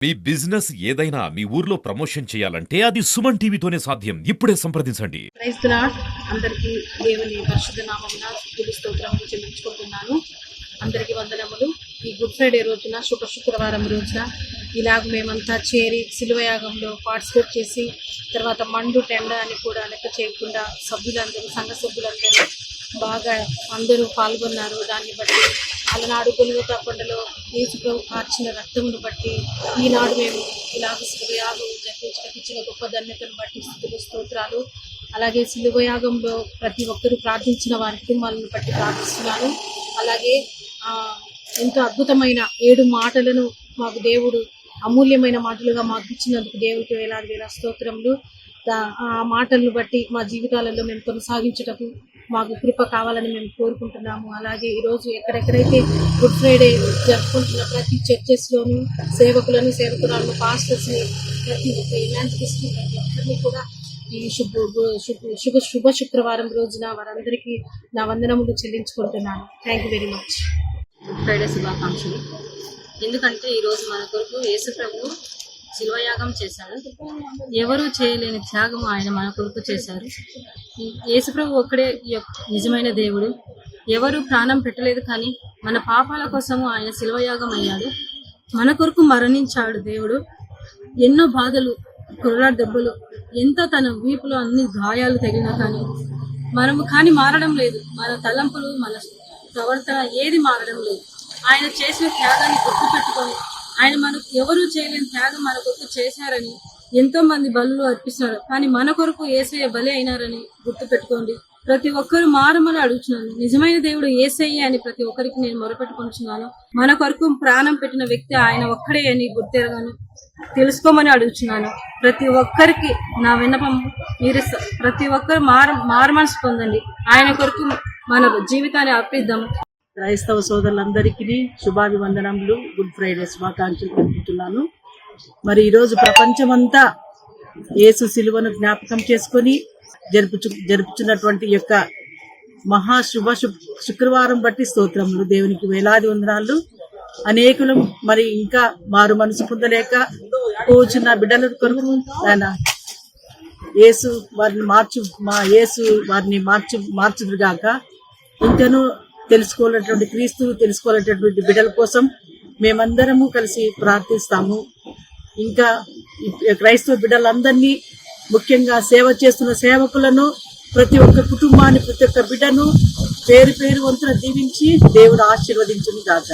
మీ business ఏదైనా మీ ఊర్లో promotion చేయాలంటే అది సుమన్ టీవీతోనే సాధ్యం. ఇప్పుడే సంప్రదించండి. Praise the Lord. అందరికీ దేవుని పరిశుద్ధ నామమున స్తుతులు స్తోత్రములు చెల్లించుకుంటున్నాను. అందరికీ వందనములు. ఈ గుడ్ ఫ్రైడే రోజున శుక్రవారం రోజున ఇలాగ మేమంతా చేరి శిలువయాగంలో పార్టిసిపేట్ చేసి తర్వాత మండు టెండ అని కూడా లెక్క చేయకుండా సభ్యులందరూ సంఘ సభ్యులందరూ బాగా అందరూ పాల్గొన్నారు. దాన్ని బట్టి అలనాడు గొల్గొతా కొండలో యేసు ప్రభు కార్చిన రక్తమును బట్టి ఈనాడు మేము ఇలాగ శిలువయాగం జరిగించడానికి గొప్ప ధన్యతను బట్టి స్తుతులు స్తోత్రాలు. అలాగే శిలువయాగంలో ప్రతి ఒక్కరూ ప్రార్థించిన వారి కుటుంబాలను బట్టి ప్రార్థిస్తున్నాను. అలాగే ఎంతో అద్భుతమైన 7 మాటలను మాకు దేవుడు అమూల్యమైన మాటలుగా మాకు ఇచ్చినందుకు దేవుడికి వేలాది స్తోత్రములు. ఆ మాటలను బట్టి మా జీవితాలలో మేము కొనసాగించుటకు మాకు కృప కావాలని మేము కోరుకుంటున్నాము. అలాగే ఈరోజు ఎక్కడెక్కడైతే గుడ్ ఫ్రైడే జరుపుకుంటున్న ప్రతి చర్చెస్లోనూ సేవకులను సేవకురాలను పాస్టర్స్ని ప్రతి ఒక్క ఎలాంటిస్ట్ని ప్రతి ఒక్కరిని కూడా ఈ శుభ శుక్రవారం రోజున వారందరికీ నా వందనములు చెల్లించుకుంటున్నాను. Thank you very much. Good Friday శుభాకాంక్షలు. ఎందుకంటే ఈరోజు మన కొరకు యేసు ప్రభు శిల్వయాగం చేశాడు. ఎవరు చేయలేని త్యాగం ఆయన మన కొరకు చేశారు. యేసు ప్రభు ఒక్కడే నిజమైన దేవుడు. ఎవరు ప్రాణం పెట్టలేదు, కానీ మన పాపాల కోసము ఆయన శిల్వయాగం అయ్యాడు. మన కొరకు మరణించాడు దేవుడు. ఎన్నో బాధలు, కొరడాడు దెబ్బలు, ఎంత తన వీపులో అన్ని గాయాలు తగిలినా కానీ మారడం లేదు. మన తలంపులు, మన ప్రవర్తన ఏది మారడం లేదు. ఆయన చేసిన త్యాగాన్ని గుర్తుపెట్టుకొని ఆయన మనకు ఎవరూ చేయలేని త్యాగం మన కొరకు చేశారని ఎంతో మంది బలులు అర్పిస్తున్నారు. కానీ మన కొరకు యేసయ్య బలి అయినారని గుర్తుపెట్టుకోండి. ప్రతి ఒక్కరు మారమని అడుగుతున్నాను. నిజమైన దేవుడు యేసయ్య అని ప్రతి ఒక్కరికి నేను మొరపెట్టుకుంటున్నాను. మన కొరకు ప్రాణం పెట్టిన వ్యక్తి ఆయన ఒక్కడే అని గుర్తెరగాను తెలుసుకోమని అడుగుతున్నాను. ప్రతి ఒక్కరికి నా విన్నపం మీరు ప్రతి ఒక్కరు మారమనసు పొందండి. ఆయన కొరకు మన జీవితాన్ని అర్పిద్దాము. క్రైస్తవ సోదరులందరికీ శుభాభివందనములు, గుడ్ ఫ్రైడే శుభాకాంక్షలు తెలుపుతున్నాను. మరి ఈరోజు ప్రపంచమంతా యేసు శిలువను జ్ఞాపకం చేసుకొని జరుపుచున్నటువంటి యొక్క శుక్రవారం బట్టి స్తోత్రములు. దేవునికి వేలాది వందనాలు. అనేకులు మరి ఇంకా మారు మనసు పొందలేక పోచున్న బిడ్డల కొరకు యేసు వారిని మార్చుదురుగాక. ఇంకను తెలుసుకోవాలన్నటువంటి క్రీస్తు తెలుసుకోవాలన్నటువంటి బిడ్డల కోసం మేమందరము కలిసి ప్రార్థిస్తాము. ఇంకా క్రైస్తవ బిడ్డలందరినీ, ముఖ్యంగా సేవ చేస్తున్న సేవకులను, ప్రతి ఒక్క కుటుంబాన్ని, ప్రతి ఒక్క బిడ్డను పేరు వంతున దీవించి దేవుడు ఆశీర్వదించును గాక.